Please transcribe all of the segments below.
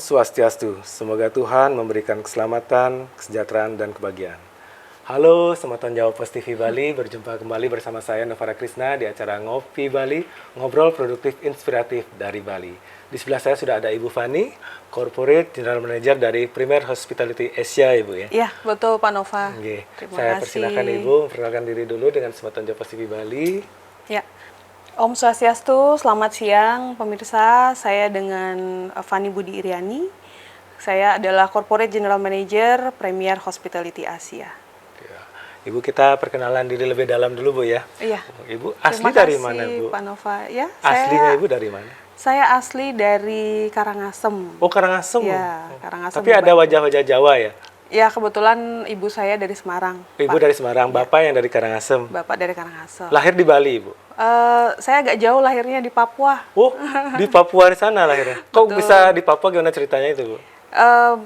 Swastiastu, semoga Tuhan memberikan keselamatan, kesejahteraan, dan kebahagiaan. Halo, selamat tahun Jawa Pos TV Bali, berjumpa kembali bersama saya Novara Krisna di acara Ngopi Bali, ngobrol produktif inspiratif dari Bali. Di sebelah saya sudah ada Ibu Fani, Corporate General Manager dari Premier Hospitality Asia, Ibu ya? Iya, betul Pak Nova. Oke. Terima Saya kasih. persilakan Ibu, memperkenalkan diri dulu dengan Selamat tahun Jawa Pos TV Bali. Ya. Om Swastiastu, selamat siang pemirsa. Saya dengan Fani Budi Iriani. Saya adalah Corporate General Manager Premier Hospitality Asia. Ya. Ibu, kita perkenalan diri lebih dalam dulu, Bu ya. Iya. Ibu asli dari mana, Bu? Pak Nova. Ya, Aslinya Ibu dari mana? Saya asli dari Karangasem. Oh, Karangasem. Ya, Karangasem. Tapi ada wajah-wajah Jawa ya? Ya, kebetulan ibu saya dari Semarang. Ibu Pak. dari Semarang, Bapak yang dari Karangasem. Bapak dari Karangasem. Lahir di Bali, Ibu? Saya agak jauh, lahirnya di Papua. Oh, di Papua di sana lahirnya. Kok bisa di Papua, gimana ceritanya itu, Bu?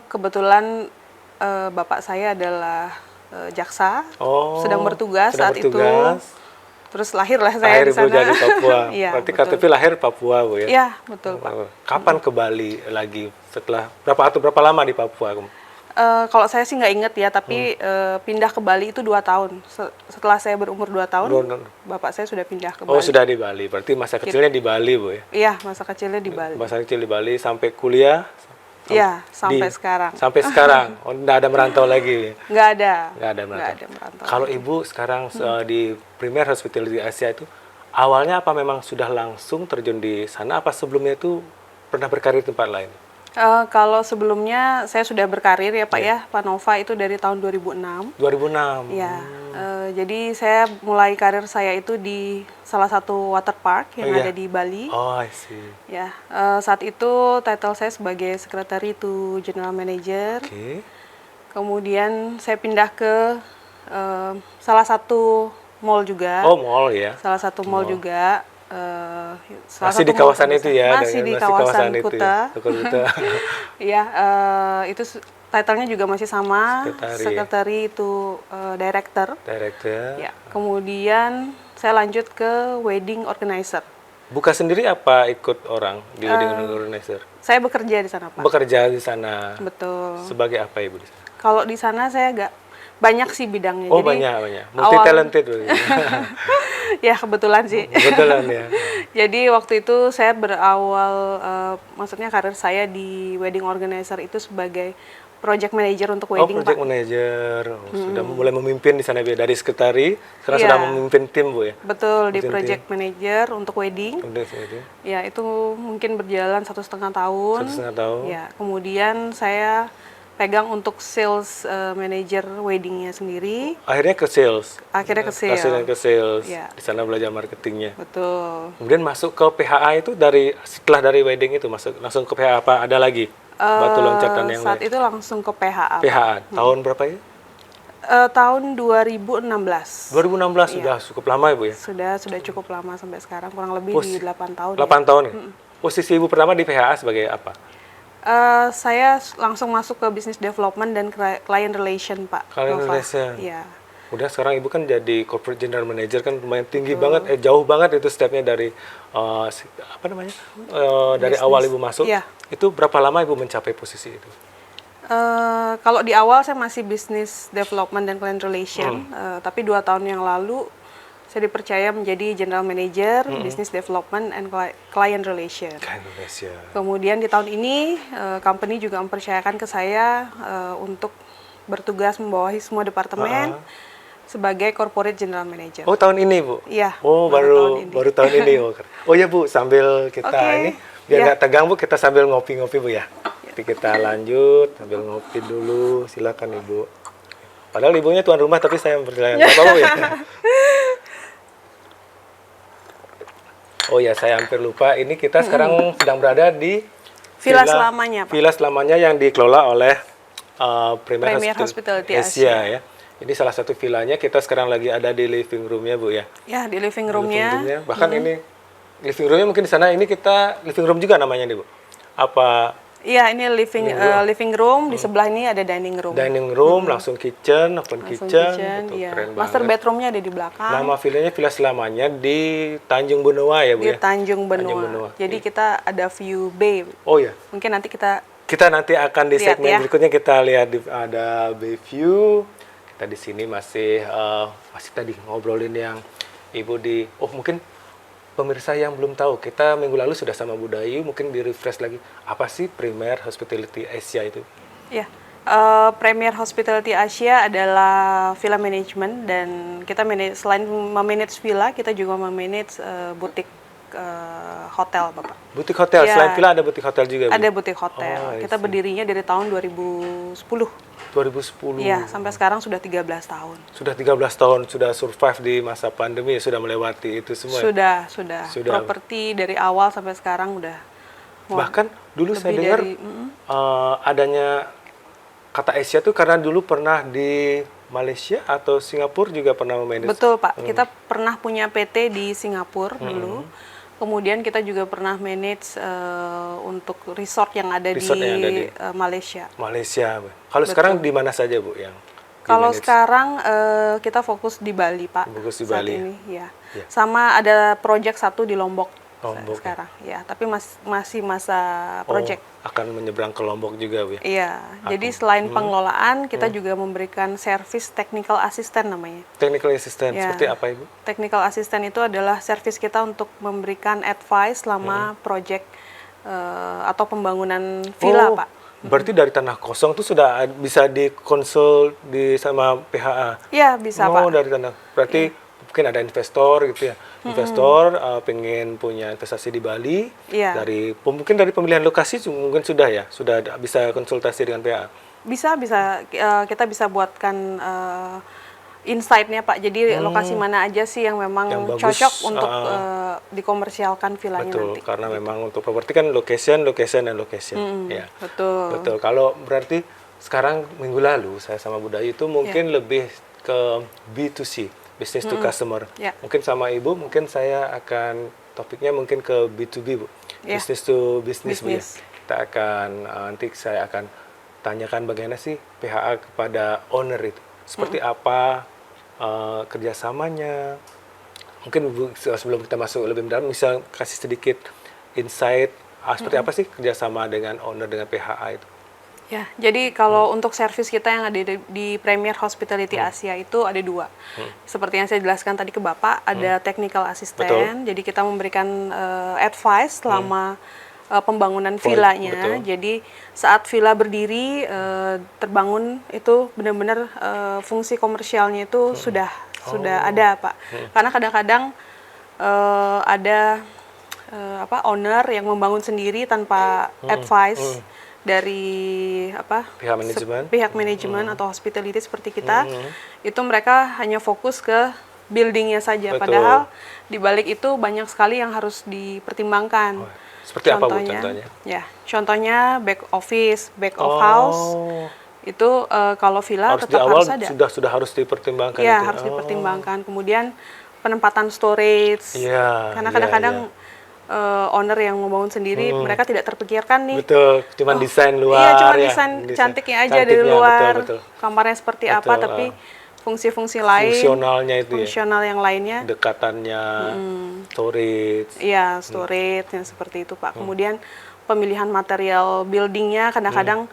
Kebetulan bapak saya adalah jaksa, sedang bertugas saat itu. Terus lahirlah saya Lahir di Ibu sana. jadi Papua. Iya, Berarti betul. KTP lahir Papua, Bu ya? Iya, betul Pak. Kapan ke Bali lagi? Setelah berapa lama di Papua? Kalau saya sih nggak inget ya, tapi pindah ke Bali itu 2 tahun. Setelah saya berumur 2 tahun, bapak saya sudah pindah ke Bali. Oh, sudah di Bali. Berarti masa kecilnya di Bali, Bu ya? Iya, masa kecilnya di Bali. Masa kecil di Bali sampai kuliah? Iya, sampai sekarang. Sampai sekarang? Oh, nggak ada merantau lagi? Nggak ada. Nggak ada merantau. Nggak ada merantau. Kalau Ibu sekarang di Premier Hospitality Asia itu, awalnya apa memang sudah langsung terjun di sana, apa sebelumnya itu pernah berkarir di tempat lain? Kalau sebelumnya saya sudah berkarir ya Pak ya, Pak Nova, itu dari tahun 2006. 2006? Ya, jadi saya mulai karir saya itu di salah satu water park yang ada di Bali. Oh, I see. Ya, saat itu title saya sebagai Secretary to General Manager. Oke. Kemudian saya pindah ke salah satu mall juga. Oh, mall ya? Salah satu mall juga. Masih di kawasan itu ya? Masih di kawasan Kuta. Kuta. Iya, itu title-nya juga masih sama. Sekretari itu director. Director. Ya, kemudian saya lanjut ke wedding organizer. Buka sendiri apa ikut orang di wedding organizer? Saya bekerja di sana, Pak. Bekerja di sana. Betul. Sebagai apa Ibu di sana? Kalau di sana saya banyak sih bidangnya. Oh, jadi, banyak. Multi talented. Ya, kebetulan sih. Kebetulan ya. Jadi waktu itu saya berawal, maksudnya karir saya di wedding organizer itu sebagai project manager untuk wedding, project Pak. manager. Sudah mulai memimpin di sana dari sekretari, sekarang sudah memimpin tim, Bu ya? Betul, di project manager untuk wedding. Wedding. Ya, itu mungkin berjalan 1,5 tahun. 1,5 tahun. Ya, kemudian saya pegang untuk sales manager weddingnya sendiri. Akhirnya ke sales. Akhirnya ke sales. Hasilnya ke sales. Ya. Di sana belajar marketingnya. Betul. Kemudian masuk ke PHA itu setelah dari wedding itu masuk langsung ke PHA, apa ada lagi batu loncatan yang saat lain? itu langsung ke PHA. PHA tahun berapa ya? Tahun 2016. 2016 sudah cukup lama ya, Bu ya? Sudah cukup lama sampai sekarang, kurang lebih di 8 tahun. 8 tahun ya? Posisi Ibu pertama di PHA sebagai apa? Saya langsung masuk ke business development dan client relation, Pak. Client relation. Iya. Udah sekarang Ibu kan jadi corporate general manager, kan lumayan tinggi banget, jauh banget itu stepnya dari dari awal Ibu masuk. Iya. Itu berapa lama Ibu mencapai posisi itu? Kalau di awal saya masih business development dan client relation, tapi 2 tahun yang lalu saya dipercaya menjadi general manager business development and client relation. Kemudian di tahun ini company juga mempercayakan ke saya untuk bertugas membawahi semua departemen sebagai corporate general manager. Oh, tahun ini, Bu? Iya. Oh, baru tahun ini. Oh ya, Bu, sambil kita ini biar nggak tegang, Bu, kita sambil ngopi-ngopi, Bu ya. Jadi kita lanjut sambil ngopi dulu. Silakan, Ibu. Padahal ibunya tuan rumah, tapi saya mempersilahkan. Apa, Bu ya? Oh ya, saya hampir lupa. Ini kita sekarang sedang berada di Villa selamanya, Pak. Villa selamanya yang dikelola oleh Premier Hospitality Asia ya. Ini salah satu villanya. Kita sekarang lagi ada di living room-nya, Bu ya. Ya, di living room-nya. Bahkan ini living room-nya mungkin di sana. Ini kita living room juga namanya nih, Bu. Apa? Iya, ini living room. Di sebelah ini ada dining room. Dining room, langsung kitchen, open kitchen. Iya. Keren Master banget. bedroom-nya ada di belakang. Nama villanya Villa Selamanya di Tanjung Benua ya, Bu Di ya? Tanjung Benua. Jadi kita ada view bay. Oh ya. Mungkin nanti kita Kita nanti akan di Lihat segmen ya. berikutnya kita lihat ada Bayview. Kita di sini masih tadi ngobrolin yang Ibu mungkin pemirsa yang belum tahu, kita minggu lalu sudah sama Bu Dayu, mungkin di refresh lagi. Apa sih Premier Hospitality Asia itu? Ya, Premier Hospitality Asia adalah villa management dan kita selain memanage villa, kita juga memanage butik hotel, Bapak. Butik hotel, Ya, selain villa ada butik hotel juga, Bu? ada butik hotel. Oh, I Kita see. berdirinya dari tahun 2010. 2010. Iya, sampai sekarang sudah 13 tahun. Sudah 13 tahun, sudah survive di masa pandemi, sudah melewati itu semua. Sudah. Sudah. Properti dari awal sampai sekarang udah. Bahkan dulu saya lebih dengar dari- adanya kata Asia tuh karena dulu pernah di Malaysia atau Singapura juga pernah memanage. Betul, Pak. Kita pernah punya PT di Singapura dulu. Kemudian kita juga pernah manage untuk resort yang ada Resort yang ada di Malaysia. Malaysia. Kalau sekarang di mana saja, Bu, yang Kalau di-manage? sekarang kita fokus di Bali, Pak. Fokus di saat Bali. ini, ya. Ya. Sama ada project satu di Lombok, Lombok, sekarang. Ya, tapi masih masa project. akan menyeberang ke Lombok juga, Bu, ya? Iya. Jadi selain pengelolaan, kita juga memberikan service technical assistant namanya. Technical assistant, Ya. seperti apa, Ibu? Technical assistant itu adalah service kita untuk memberikan advice selama project atau pembangunan villa, Pak. Berarti dari tanah kosong tuh sudah bisa dikonsul sama PHA? Iya, bisa, Pak. Dari tanah. Berarti mungkin ada investor gitu ya. Investor pengen punya investasi di Bali. Iya. Mungkin dari pemilihan lokasi mungkin sudah ya, sudah bisa konsultasi dengan PHA. Bisa kita bisa buatkan insight-nya, Pak. Jadi lokasi mana aja sih yang memang Yang bagus, cocok untuk dikomersialkan villanya Betul, nanti. karena memang untuk properti kan location ya. Betul. Betul. Kalau berarti sekarang minggu lalu saya sama Bu Dayu itu mungkin lebih ke B2C, business to customer. Ya. Mungkin sama Ibu, mungkin saya akan topiknya mungkin ke B2B, Bu. Ya. Business to business, Bu, ya. Business. Kita akan nanti saya akan tanyakan bagaimana sih PHA kepada owner itu. Seperti apa kerjasamanya. Mungkin Bu, sebelum kita masuk lebih dalam, bisa kasih sedikit insight seperti apa sih kerjasama dengan owner dengan PHA itu. Ya, jadi kalau untuk service kita yang ada di Premier Hospitality Asia itu ada dua. Seperti yang saya jelaskan tadi ke Bapak, ada technical assistant. Betul. Jadi kita memberikan advice selama pembangunan villanya. betul. Jadi saat villa berdiri terbangun itu benar-benar fungsi komersialnya itu sudah ada, Pak. Karena kadang-kadang ada owner yang membangun sendiri tanpa advice dari Pihak manajemen. pihak manajemen atau hospitality seperti kita. Itu mereka hanya fokus ke buildingnya saja. Betul. Padahal di balik itu banyak sekali yang harus dipertimbangkan. Seperti apa, Bu, contohnya? Ya, contohnya back office, back of house. Itu kalau villa Harus di tetap awal harus ada. sudah harus dipertimbangkan Ya, itu. harus dipertimbangkan. Kemudian penempatan storage. Iya, Karena iya, kadang-kadang owner yang membangun sendiri, mereka tidak terpikirkan nih. Betul, cuman desain luar Iya, cuma ya. desain cantiknya aja dari Cantiknya, luar. betul. Kamarnya seperti apa, Betul, tapi fungsi-fungsi lain, Fungsionalnya itu ya. fungsional yang lainnya, Dekatannya, storage. iya, storage yang seperti itu, Pak. Kemudian pemilihan material buildingnya kadang-kadang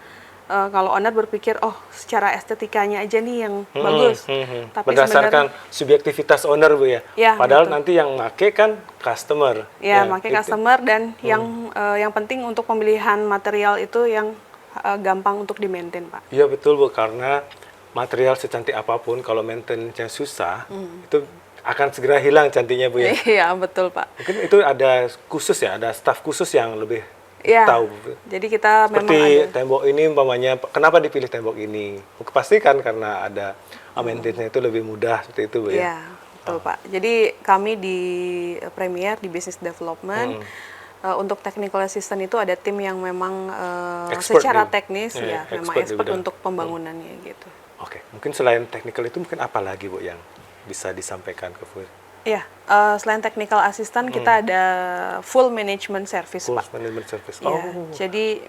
kalau owner berpikir, oh secara estetikanya aja nih yang bagus. Tapi Berdasarkan subjektivitas owner, Bu, ya. Ya, Padahal betul. nanti yang make kan customer. Ya, pakai itu. customer dan yang penting untuk pemilihan material itu yang gampang untuk di-maintain, Pak. Iya betul, Bu, karena material secantik apapun kalau maintenance-nya susah, itu akan segera hilang cantiknya, Bu, ya. Iya, betul, Pak. Mungkin itu ada khusus ya, ada staf khusus yang lebih Iya. tahu. Jadi kita Seperti memang ada. tembok ini umpamanya, kenapa dipilih tembok ini? Pasti kan karena ada maintenance-nya itu lebih mudah seperti itu, Bu, ya. Iya, betul, Pak. Jadi kami di Premier di Business Development untuk technical assistant itu ada tim yang memang Expert secara di- teknis iya, ya memang expert di expert bidang. untuk pembangunannya gitu. Oke, mungkin selain technical itu mungkin apa lagi, Bu, yang bisa disampaikan ke Bu? Iya, selain technical assistant kita ada full management service, Full Pak. management service. Iya, jadi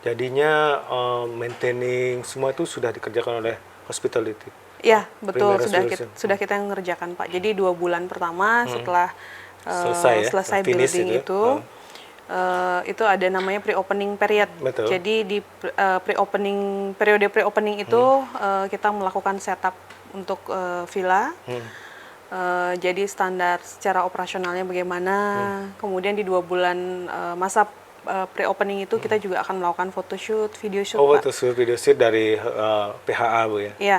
Jadinya maintaining semua itu sudah dikerjakan oleh hospitality. iya, betul, Primary sudah kita yang mengerjakan, Pak. Jadi 2 bulan pertama setelah Selesai ya, selesai finish building itu ya. itu, itu ada namanya pre-opening period. Betul. Jadi di periode pre-opening itu kita melakukan setup untuk villa. Jadi standar secara operasionalnya bagaimana. Kemudian di 2 bulan masa pre-opening itu kita juga akan melakukan photoshoot, video shoot. Oh, Pak. photoshoot, video shoot dari PHA Bu ya? Iya.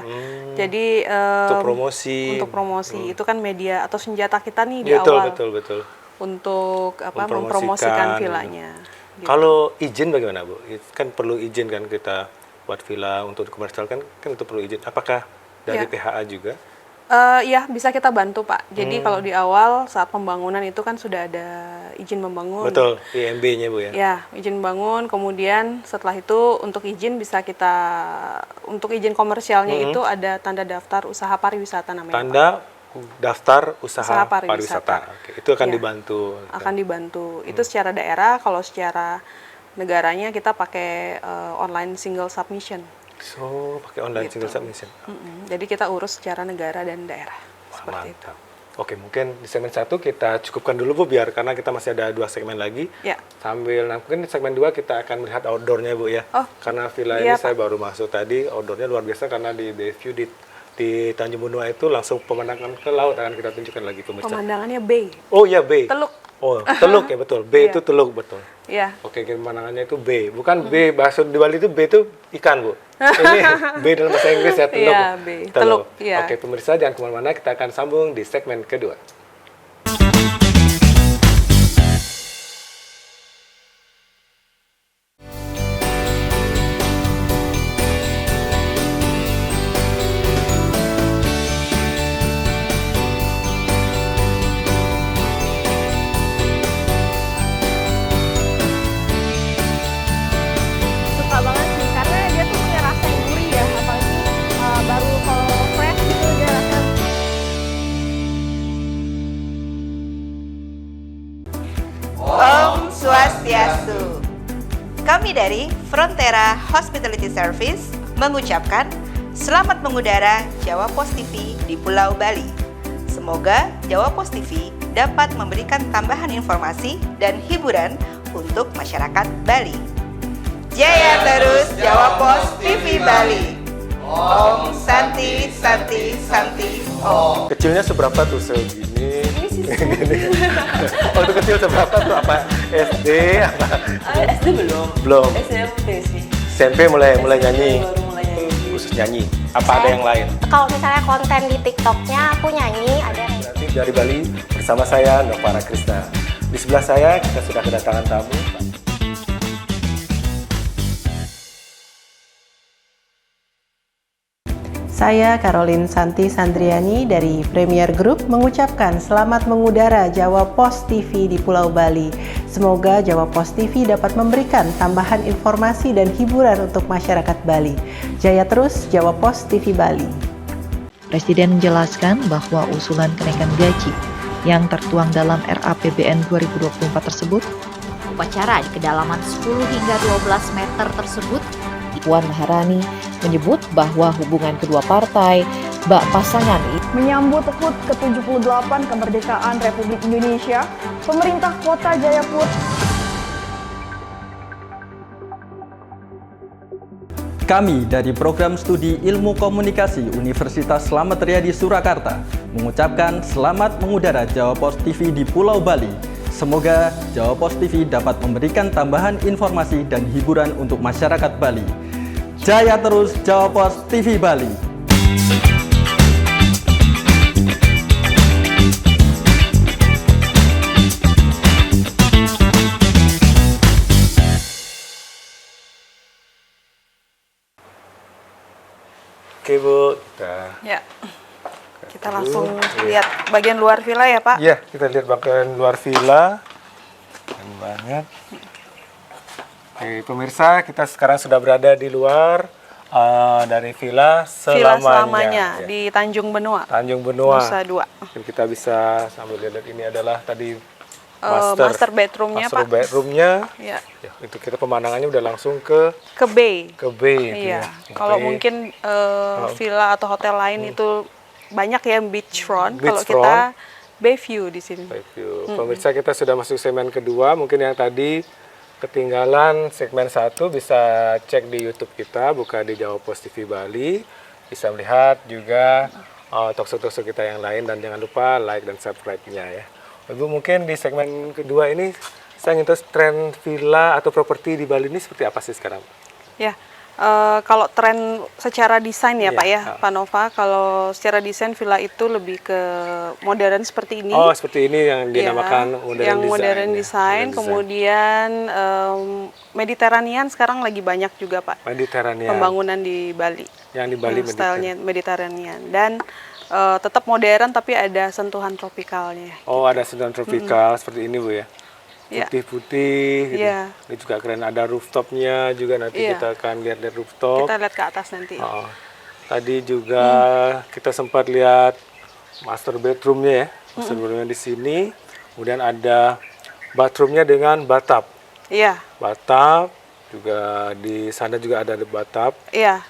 Jadi Untuk promosi. Untuk promosi itu kan media atau senjata kita nih di Betul, awal. betul. Untuk mempromosikan villanya. Gitu. Kalau izin bagaimana Bu? Kan perlu izin kan kita buat villa untuk komersial kan itu perlu izin. Apakah dari PHA juga? Ya, bisa kita bantu Pak. Jadi kalau di awal saat pembangunan itu kan sudah ada izin membangun. Betul, IMB-nya Bu ya? Ya, izin bangun. Kemudian setelah itu untuk izin bisa kita, untuk izin komersialnya itu ada tanda daftar usaha pariwisata namanya. Tanda daftar usaha pariwisata. Oke, itu akan dibantu. Akan dibantu. Itu secara daerah. Kalau secara negaranya kita pakai online single submission. So, pakai online single submission. Jadi kita urus secara negara dan daerah. Seperti itu. Oke, mungkin di segmen 1 kita cukupkan dulu Bu, biar karena kita masih ada 2 segmen lagi. Ya. Sambil, mungkin di segmen 2 kita akan melihat outdoor-nya Bu ya. Oh, karena villa ini saya baru masuk tadi, outdoor-nya luar biasa karena di Bayview di Tanjung Benua itu langsung pemandangan ke laut akan kita tunjukkan lagi pemirsa. Pemandangannya bay. Oh iya, bay. Teluk. Oh, teluk ya betul. Bay itu teluk betul. Iya. Oke, pemandangannya itu bay. Bukan bay, bahasa di Bali itu bay itu ikan, Bu. Ini bay dalam bahasa Inggris ya, teluk. Iya, bay. Teluk, iya. Oke, pemirsa jangan kemana-mana, kita akan sambung di segmen kedua. Suka banget sih karena dia tuh punya rasa yang gurih ya, apalagi baru kalau fresh gitu dia rasa. Om Swastiastu. Kami dari Frontera Hospitality Service mengucapkan selamat mengudara Jawa Post TV di Pulau Bali. Semoga Jawa Post TV dapat memberikan tambahan informasi dan hiburan untuk masyarakat Bali. Jaya terus Jawa Post TV Bali. Om Santi Santi Santi Om. Kecilnya seberapa tuh segini? Waktu kecil seberapa tuh apa SD apa? SD belum. Belum. SMP sih. SMP mulai nyanyi. Baru mulai nyanyi. Khusus nyanyi. Apa ada yang lain? Kalau misalnya konten di TikToknya aku nyanyi ada. Nanti dari Bali bersama saya Novara Krishna. Di sebelah saya kita sudah kedatangan tamu. Saya Caroline Santi Sandriani dari Premier Group mengucapkan selamat mengudara Jawa Post TV di Pulau Bali. Semoga Jawa Post TV dapat memberikan tambahan informasi dan hiburan untuk masyarakat Bali. Jaya terus Jawa Post TV Bali. Presiden menjelaskan bahwa usulan kenaikan gaji yang tertuang dalam RAPBN 2024 tersebut, upacara di kedalaman 10 hingga 12 meter tersebut, Puan Maharani menyebut bahwa hubungan kedua partai, bak pasangan Menyambut HUT ke-78 kemerdekaan Republik Indonesia, pemerintah Kota Jayapura. Kami dari Program Studi Ilmu Komunikasi Universitas Slamet Riyadi Surakarta mengucapkan selamat mengudara Jawa Post TV di Pulau Bali. Semoga Jawa Post TV dapat memberikan tambahan informasi dan hiburan untuk masyarakat Bali. Jaya terus Jawa Post TV Bali. Oke Bu, Kita langsung lihat bagian luar villa ya Pak. Iya, kita lihat bagian luar villa. Keren banget. Oke, pemirsa, kita sekarang sudah berada di luar dari villa Selamanya Ya. di Tanjung Benua. Tanjung Benua. Nusa Dua. Jadi kita bisa sambil lihat ini adalah tadi Master bedroomnya master Pak. bedroomnya. Ya. Ya, itu kita pemandangannya udah langsung ke Bay. bay. itu Iya. ya. Kalau Bay. mungkin villa atau hotel lain itu banyak ya beachfront. Kalau Beachfront. kita Bayview di sini. Bayview. Pemirsa, kita sudah masuk segmen kedua. Mungkin yang tadi ketinggalan segmen 1 bisa cek di YouTube kita, buka di Jawa Post TV Bali. Bisa melihat juga talkshow-talkshow kita yang lain, dan jangan lupa like dan subscribe-nya ya. Ibu, mungkin di segmen kedua ini saya ingin tahu tren villa atau properti di Bali ini seperti apa sih sekarang? Ya, kalau tren secara desain ya Iya, Pak ya, Pak Nova, kalau secara desain villa itu lebih ke modern seperti ini. Oh, seperti ini yang Ya, dinamakan modern yang design. modern ya. design, Modern kemudian Mediterranean sekarang lagi banyak juga Pak. Mediterranean. Pembangunan di Bali. Yang di Bali Stylenya Mediterranean dan tetap modern tapi ada sentuhan tropikalnya. Oh, ada sentuhan tropikal seperti ini Bu ya. Ya. Putih-putih gitu. Iya. Ini juga keren, ada rooftopnya juga, nanti Iya. kita akan lihat rooftop. Kita lihat ke atas nanti. Oh. Tadi juga kita sempat lihat master bedroomnya ya. Master bedroomnya di sini. Kemudian ada bathroomnya dengan bathtub. Iya. Bathtub juga di sana juga ada bathtub. Iya,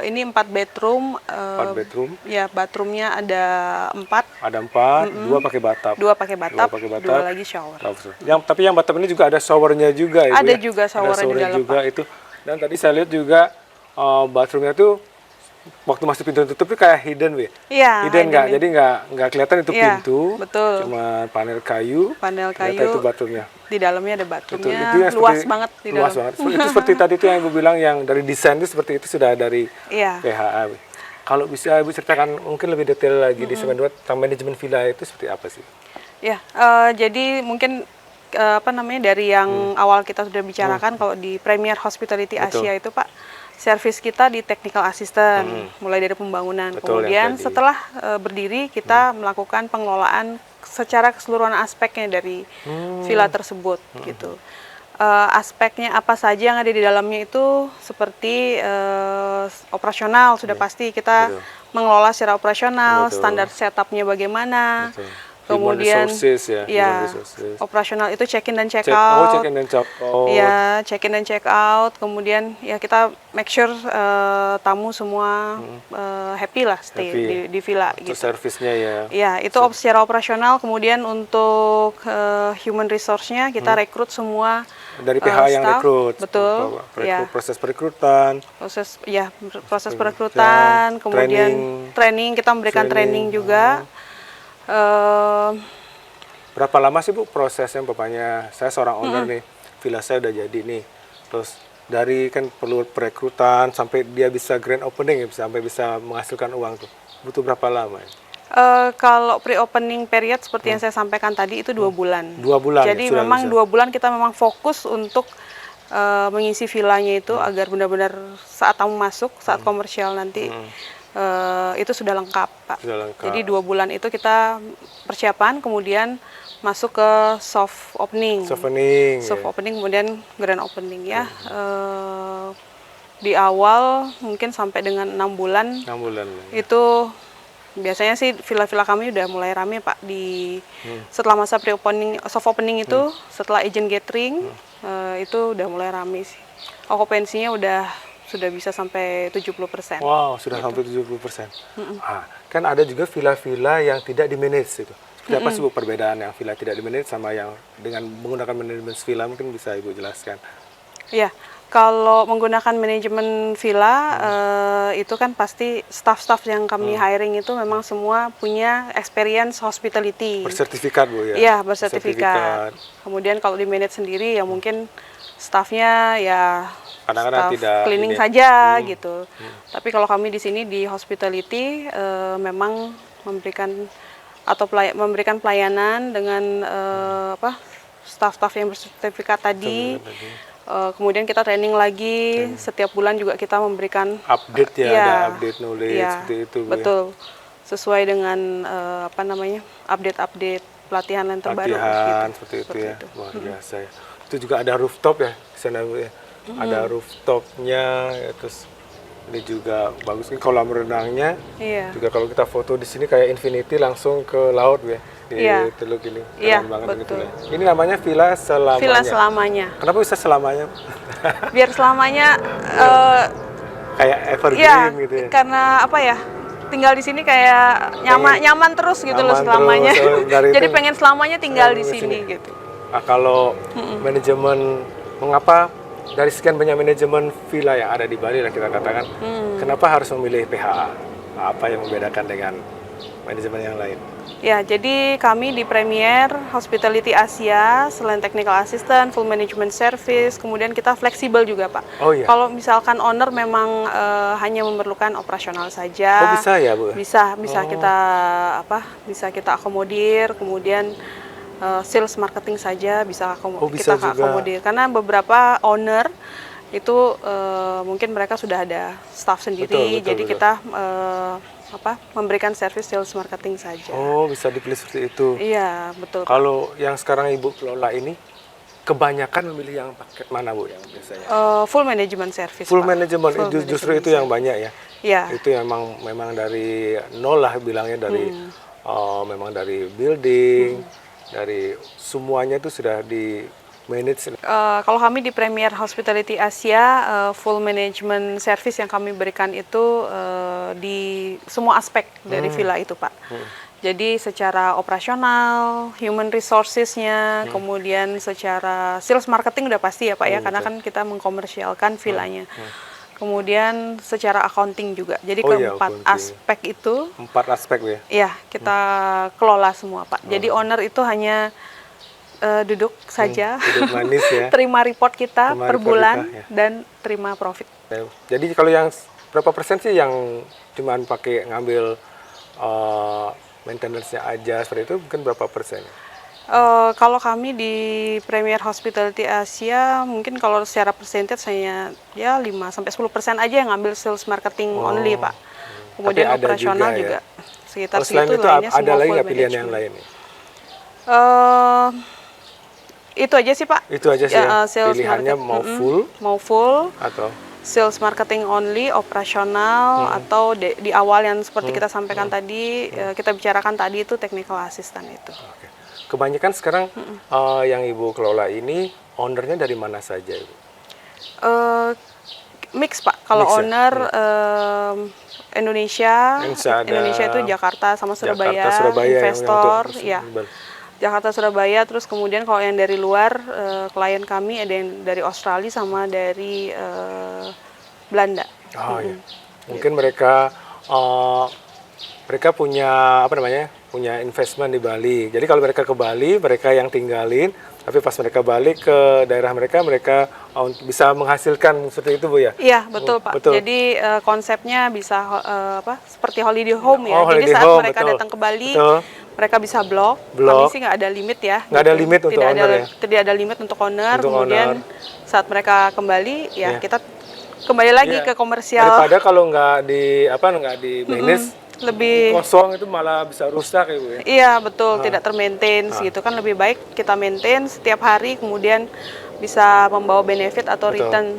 ini 4 bedroom. 4 bedroom. Ya, bathroomnya ada 4. Ada 4, 2 pakai bathtub. 2 pakai bathtub, Dua pakai bathtub. 2 lagi shower. Tapi yang bathtub ini juga ada showernya juga Ibu, Ada ya? juga showernya Ada di dalam, juga Pak. itu. Dan tadi saya lihat juga bathroomnya tuh waktu masuk pintu tutup itu kayak hidden Bu ya. Iya, Hidden nggak, hidden. jadi nggak kelihatan itu Iya, pintu. betul. Cuma panel kayu. Panel Ternyata kayu. itu bathroomnya. Di dalamnya ada Itu bathroomnya. yang Luas seperti- banget di luas dalam. banget. Itu seperti tadi itu yang Ibu bilang, yang dari desain itu seperti itu sudah dari Iya. PHA. Bu. Kalau bisa Ibu ceritakan mungkin lebih detail lagi di segmen 2 tentang manajemen villa itu seperti apa sih? Ya, jadi mungkin dari yang awal kita sudah bicarakan, kalau di Premier Hospitality Betul. Asia itu Pak, servis kita di technical assistant, mulai dari pembangunan. Betul, Kemudian yang tadi. setelah berdiri, kita melakukan pengelolaan secara keseluruhan aspeknya dari villa tersebut, gitu. Aspeknya apa saja yang ada di dalamnya itu seperti operasional, sudah pasti kita Betul. mengelola secara operasional, Betul. standar setupnya bagaimana. Betul. Kemudian Human resources ya, ya, human resources. operasional itu check-in dan Check check-out. in dan check out. Ya, check-in dan check-out. Kemudian ya kita make sure tamu semua happy lah stay Happy. di villa Untuk gitu. servisnya ya. Ya, itu secara operasional. Kemudian untuk human resource-nya kita rekrut semua Dari PH yang staff. rekrut. Betul. Ya. Proses perekrutan. Proses perekrutan, kemudian training, kita memberikan training juga. Berapa lama sih Bu prosesnya? Bapaknya saya seorang owner nih, villa saya udah jadi nih. Terus dari kan perlu perekrutan sampai dia bisa grand opening ya, sampai bisa menghasilkan uang tuh. Butuh berapa lama ya? Kalau pre-opening period seperti yang saya sampaikan tadi itu 2 bulan. 2 bulan. Jadi ya, sudah memang bisa. 2 bulan kita memang fokus untuk mengisi villanya itu agar benar-benar saat tamu masuk, saat komersial nanti itu sudah lengkap, Pak. Sudah lengkap. Jadi 2 bulan itu kita persiapan, kemudian masuk ke soft opening. Soft opening. Soft opening, kemudian grand opening ya. Di awal mungkin sampai dengan 6 bulan 6 bulan. itu biasanya sih villa-villa kami udah mulai rame Pak di setelah masa pre-opening, soft opening itu setelah agent gathering itu udah mulai rame sih. Okupansinya sudah bisa sampai 70%. Wow, sudah sampai 70%. Kan ada juga villa-villa yang tidak di-manage itu. Seperti apa sih Bu perbedaan yang villa tidak di-manage sama yang dengan menggunakan manajemen villa, mungkin bisa Ibu jelaskan? Ya, kalau menggunakan manajemen villa itu kan pasti staff-staff yang kami hiring itu memang semua punya experience hospitality. Bersertifikat Bu ya? Iya, bersertifikat. Kemudian kalau di manage sendiri ya mungkin staffnya ya Kadang-kadang staff tidak cleaning ini. saja gitu. Tapi kalau kami di sini di hospitality memang memberikan pelayanan dengan staff-staff yang bersertifikat tadi. Kemudian kita training lagi setiap bulan juga kita memberikan Update ya, iya, ada update knowledge iya, seperti itu Bu. betul. Sesuai dengan update-update pelatihan yang terbaru. Latihan gitu. seperti itu ya. Luar biasa ya. Itu juga ada rooftop ya di sana Bu ya. Ada rooftopnya ya, terus ini juga bagus nih kolam renangnya. Iya. Juga kalau kita foto di sini kayak infinity langsung ke laut Bu ya. Di Iya. Teluk ini. Keren Iya, banget gitu betul. ya. Ini namanya villa selamanya. Villa selamanya. Kenapa bisa selamanya? Biar selamanya Kayak evergreen ya, gitu ya. karena apa ya? tinggal di sini kayak nyaman terus gitu loh Nyaman selamanya. terus, dari Jadi itu pengen selamanya tinggal di di sini sini. gitu. Nah, kalau manajemen, mengapa dari sekian banyak manajemen villa yang ada di Bali lah kita katakan, kenapa harus memilih PHA? Apa yang membedakan dengan manajemen yang lain? Ya, jadi kami di Premier Hospitality Asia, selain technical assistant, full management service, kemudian kita fleksibel juga, Pak. Oh iya. Kalau misalkan owner memang hanya memerlukan operasional saja. Oh bisa ya, Bu? Bisa bisa kita akomodir, kemudian sales marketing saja bisa bisa kita juga. akomodir. Karena beberapa owner itu mungkin mereka sudah ada staff sendiri, jadi kita memberikan service sales marketing saja. Oh, bisa dipilih seperti itu. Iya, betul. Kalau yang sekarang Ibu kelola ini, kebanyakan memilih yang paket mana, Bu, yang biasanya? Full management service. Full Pak. management, Full justru management itu yang banyak ya? Iya. Itu memang dari nol lah bilangnya, dari memang dari building, dari semuanya itu sudah di manage. Kalau kami di Premier Hospitality Asia, full management service yang kami berikan itu di semua aspek dari villa itu, Pak. Jadi secara operasional, human resources-nya, kemudian secara sales marketing udah pasti ya Pak ya, karena kan kita mengkomersialkan villanya. Kemudian secara accounting juga. Jadi keempat aspek itu. 4 aspek ya? Iya, kita kelola semua Pak. Jadi owner itu hanya duduk saja, duduk manis ya. terima report kita per bulan dan terima profit. Jadi kalau yang berapa persen sih yang cuman pakai ngambil maintenance-nya aja seperti itu, mungkin berapa persen? Kalau kami di Premier Hospitality Asia, mungkin kalau secara percentage hanya ya 5-10% aja yang ngambil sales marketing only Pak. Kemudian operasional juga sekitar segitu, lainnya semua ada lagi full nggak pilihan management. yang lain? Itu aja sih Pak. Itu aja sih ya, pilihannya mau full atau sales marketing only, operasional, atau di awal yang seperti kita sampaikan tadi, kita bicarakan tadi itu technical assistant itu. Oke. Kebanyakan sekarang yang Ibu kelola ini ownernya dari mana saja Ibu? Mix Pak, kalau owner Indonesia itu Jakarta sama Surabaya, investor, ya. Jakarta, Surabaya, terus kemudian kalau yang dari luar, klien kami ada yang dari Australia sama dari Belanda. Oh iya. Mungkin mereka punya punya investment di Bali. Jadi kalau mereka ke Bali, mereka yang tinggalin, tapi pas mereka balik ke daerah mereka bisa menghasilkan seperti itu Bu ya? Iya, betul Pak. Betul. Jadi konsepnya bisa seperti holiday home ya. Jadi holiday saat home, mereka datang ke Bali, mereka bisa blok. Blok. Kami sih nggak ada limit ya. Nggak ada limit untuk owner ya? Tidak ada limit untuk owner. Untuk kemudian saat mereka kembali, kita kembali lagi ke komersial. Daripada kalau nggak di manage, lebih kosong itu malah bisa rusak ya Bu ya? Iya betul, tidak termaintain gitu kan, lebih baik kita maintain setiap hari, kemudian bisa membawa benefit atau return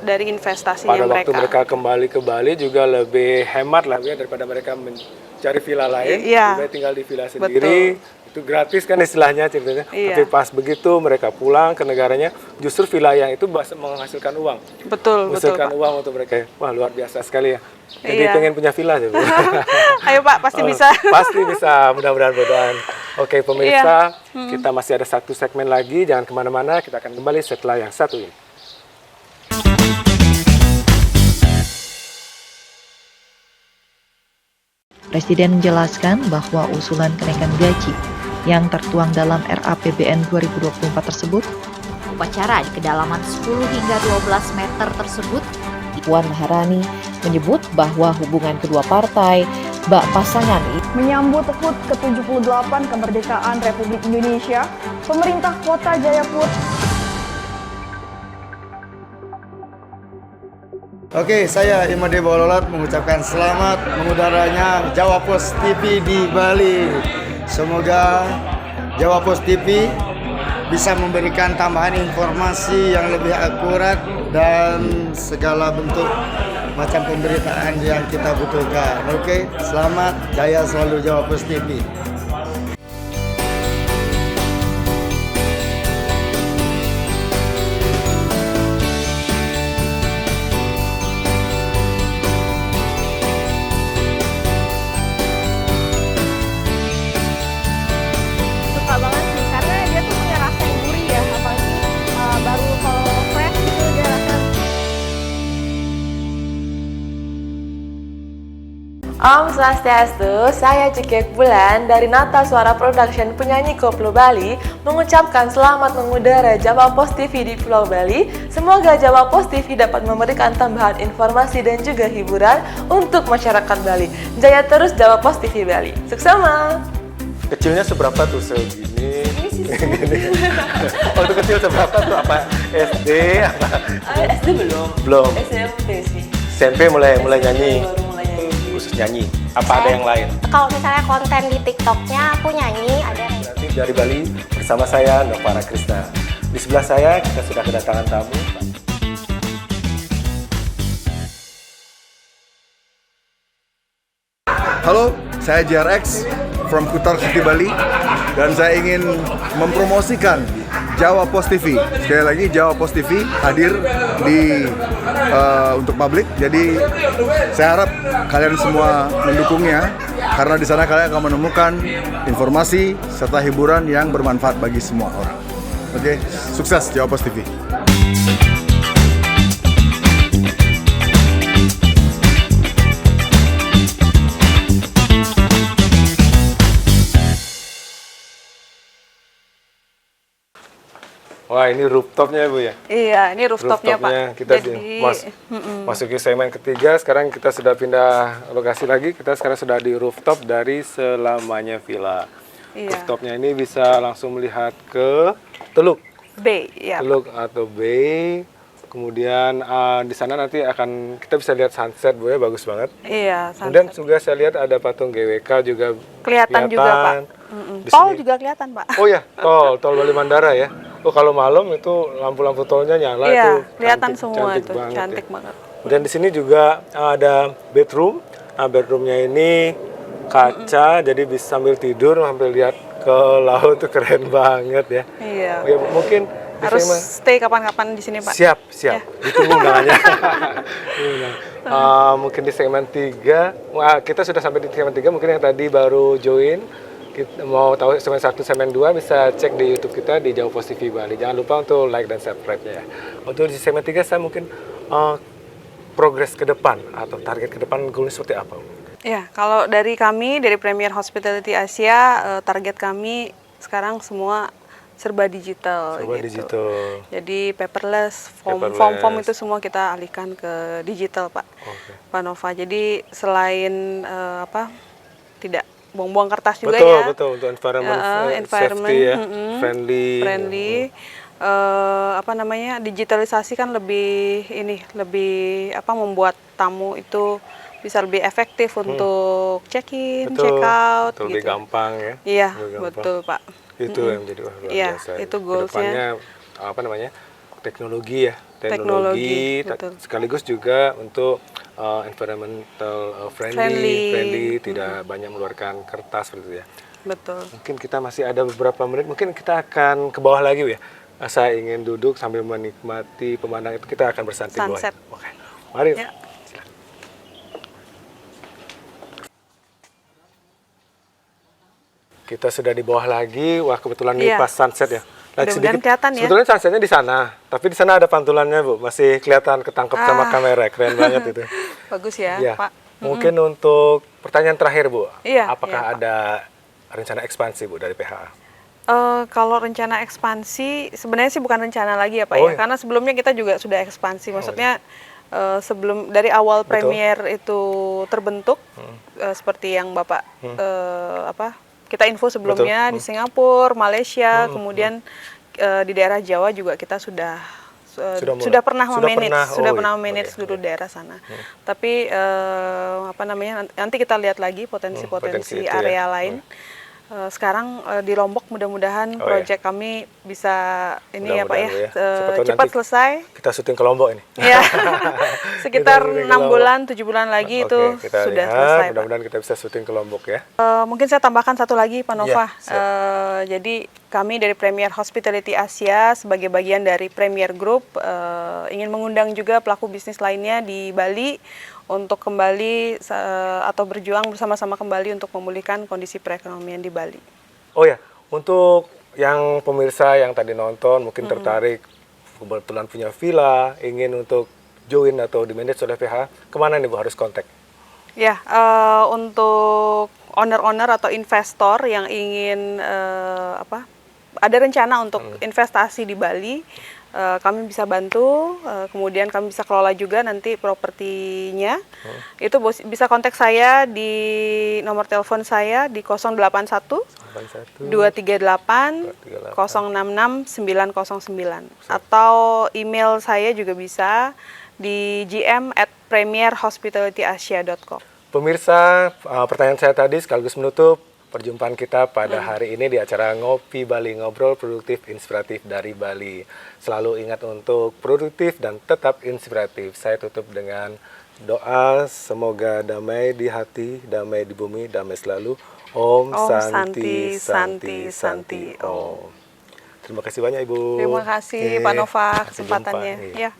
dari investasinya mereka. Pada waktu mereka kembali ke Bali juga lebih hemat lah ya, daripada mereka mencari villa lain, lebih tinggal di villa sendiri. Itu gratis kan istilahnya ceritanya. Tapi pas begitu mereka pulang ke negaranya, justru villa yang itu menghasilkan uang. Menghasilkan uang untuk mereka. Wah, luar biasa sekali ya. Jadi pengen punya villa ya Bu. Ayo Pak, pasti bisa. Pasti bisa, mudah-mudahan. Oke pemirsa, kita masih ada satu segmen lagi, jangan kemana-mana, kita akan kembali setelah yang satu ini. Presiden menjelaskan bahwa usulan kenaikan gaji yang tertuang dalam RAPBN 2024 tersebut, upacara di kedalaman 10 hingga 12 meter tersebut, Puan Maharani menyebut bahwa hubungan kedua partai, bak pasangan Menyambut HUT ke-78 kemerdekaan Republik Indonesia, pemerintah Kota Jayapura. Oke, saya Imade Bololot mengucapkan selamat mengudaranya Jawa Post TV di Bali. Semoga Jawa Post TV bisa memberikan tambahan informasi yang lebih akurat dan segala bentuk macam pemberitaan yang kita butuhkan. Oke, selamat, jaya selalu Jawa Post TV. Om Swastiastu, saya Cikek Bulan dari Nata Suara Production penyanyi koplo Bali mengucapkan selamat mengudara Jawa Post TV di Pulau Bali. Semoga Jawa Post TV dapat memberikan tambahan informasi dan juga hiburan untuk masyarakat Bali. Jaya terus Jawa Post TV Bali. Suksema! Kecilnya seberapa tuh segini? Waktu kecil seberapa tuh? Apa SD? Apa? SD belum? Belum. SMP sih. SMP mulai nyanyi. Baru mulai nyanyi. Khusus nyanyi. Apa ada yang lain? Kalau misalnya konten di TikToknya aku nyanyi, ada. Nanti dari Bali bersama saya Novara Krisna. Di sebelah saya kita sudah kedatangan tamu. Halo, saya JRX from Kutar City Bali dan saya ingin mempromosikan Jawa Post TV. Sekali lagi Jawa Post TV hadir di untuk publik. Jadi saya harap kalian semua mendukungnya karena di sana kalian akan menemukan informasi serta hiburan yang bermanfaat bagi semua orang. Oke, sukses Jawa Post TV. Wah, ini rooftopnya Bu ya? Iya, ini rooftopnya Pak. Kita Jadi, masuki segmen ketiga, sekarang kita sudah pindah lokasi lagi, kita sekarang sudah di rooftop dari Selamanya Villa. Iya. Rooftopnya ini bisa langsung melihat ke Teluk. B, ya. Teluk atau bay. Kemudian di sana nanti akan kita bisa lihat sunset Bu ya, bagus banget. Iya, Kemudian sunset. juga saya lihat ada patung GWK juga Kelihatan juga Pak. Di Tol sini. juga kelihatan Pak. Oh ya, tol Bali Mandara ya. Oh kalau malam itu lampu-lampu tolnya nyala Iya, itu kelihatan semua itu, banget cantik ya. banget. Dan di sini juga ada bedroom. Nah, bedroomnya ini kaca, jadi bisa sambil tidur sambil lihat ke laut tuh keren banget ya. Iya. Ya, mungkin di Harus segmen- stay kapan-kapan di sini Pak. Siap. Ya. Ditunggu undangannya. Mungkin di segmen 3, wah, kita sudah sampai di segmen 3, mungkin yang tadi baru join, kita mau tahu segmen 1, segmen 2 bisa cek di YouTube kita di Jawa Post TV Bali. Jangan lupa untuk like dan subscribe-nya ya. Untuk di segmen 3 saya mungkin progres ke depan atau target ke depan goalnya seperti apa? Ya, kalau dari kami, dari Premier Hospitality Asia, target kami sekarang semua serba digital. Serba gitu. digital. Jadi paperless, Paperless. form itu semua kita alihkan ke digital, Pak. Oke. Pak Nova. Jadi selain tidak buang-buang kertas juga Betul, ya. betul untuk environment, environment, safety ya, friendly. friendly. Digitalisasi kan lebih membuat tamu itu bisa lebih efektif untuk check-in, check-out betul, lebih gitu. gampang ya. Iya, Lebih gampang. betul Pak. Itu yang menjadi luar Iya, biasa. itu goals-nya. Kedepannya teknologi ya, Teknologi, betul. sekaligus juga untuk environmental friendly, tidak banyak mengeluarkan kertas seperti itu ya. Betul. Mungkin kita masih ada beberapa menit, mungkin kita akan ke bawah lagi ya. Saya ingin duduk sambil menikmati pemandangan itu, kita akan bersantai di bawah. Sunset. Oke, mari. Ya. Kita sudah di bawah lagi, wah kebetulan ini Iya. pas sunset ya. Mudah-mudahan kelihatan ya. Sebetulnya sunsetnya di sana, tapi di sana ada pantulannya Bu, masih kelihatan ketangkep sama kamera, keren banget itu. Bagus ya, Ya, Pak. mungkin untuk pertanyaan terakhir Bu, Iya, apakah iya, Pak. ada rencana ekspansi Bu dari PHA? Kalau rencana ekspansi, sebenarnya sih bukan rencana lagi ya Pak Oh, ya, ya. karena sebelumnya kita juga sudah ekspansi. Maksudnya sebelum dari awal Betul. Premier itu terbentuk, seperti yang Bapak kita info sebelumnya Betul. di Singapura, Malaysia, kemudian di daerah Jawa juga kita sudah mulai. sudah pernah Sudah memanage, pernah, sudah oh, pernah iya. memanage Oke. seluruh daerah sana. Tapi nanti kita lihat lagi potensi potensi-potensi itu ya. area lain. Sekarang di Lombok mudah-mudahan Oh, proyek kami bisa ini ya Pak ya, Mudah-mudahan Siapa tahu cepat nanti selesai. Kita syuting ke Lombok ini. Ya, sekitar Kita syuting ke 6 Lombok. bulan, 7 bulan lagi Oke, itu kita sudah lihat, selesai Pak. mudah-mudahan kita bisa syuting ke Lombok ya. Mungkin saya tambahkan satu lagi Pak Nova. Iya, siap. Jadi kami dari Premier Hospitality Asia sebagai bagian dari Premier Group ingin mengundang juga pelaku bisnis lainnya di Bali untuk kembali atau berjuang bersama-sama kembali untuk memulihkan kondisi perekonomian di Bali. Oh ya, untuk yang pemirsa yang tadi nonton mungkin tertarik, kebetulan punya villa, ingin untuk join atau di manage oleh PH, kemana nih Bu harus kontak? Ya, untuk owner-owner atau investor yang ingin ada rencana untuk investasi di Bali, kami bisa bantu. Kemudian kami bisa kelola juga nanti propertinya. Itu bisa kontak saya di nomor telepon saya di 081 238 066 909 atau email saya juga bisa di gm@premierhospitalityasia.com. Pemirsa, pertanyaan saya tadi sekaligus menutup perjumpaan kita pada hari ini di acara Ngopi Bali, ngobrol produktif inspiratif dari Bali. Selalu ingat untuk produktif dan tetap inspiratif. Saya tutup dengan doa, semoga damai di hati, damai di bumi, damai selalu. Om Santi, Santi, Santi, Om. Terima kasih banyak Ibu. Terima kasih Pak Nova Sampai kesempatannya. jumpa. Ya.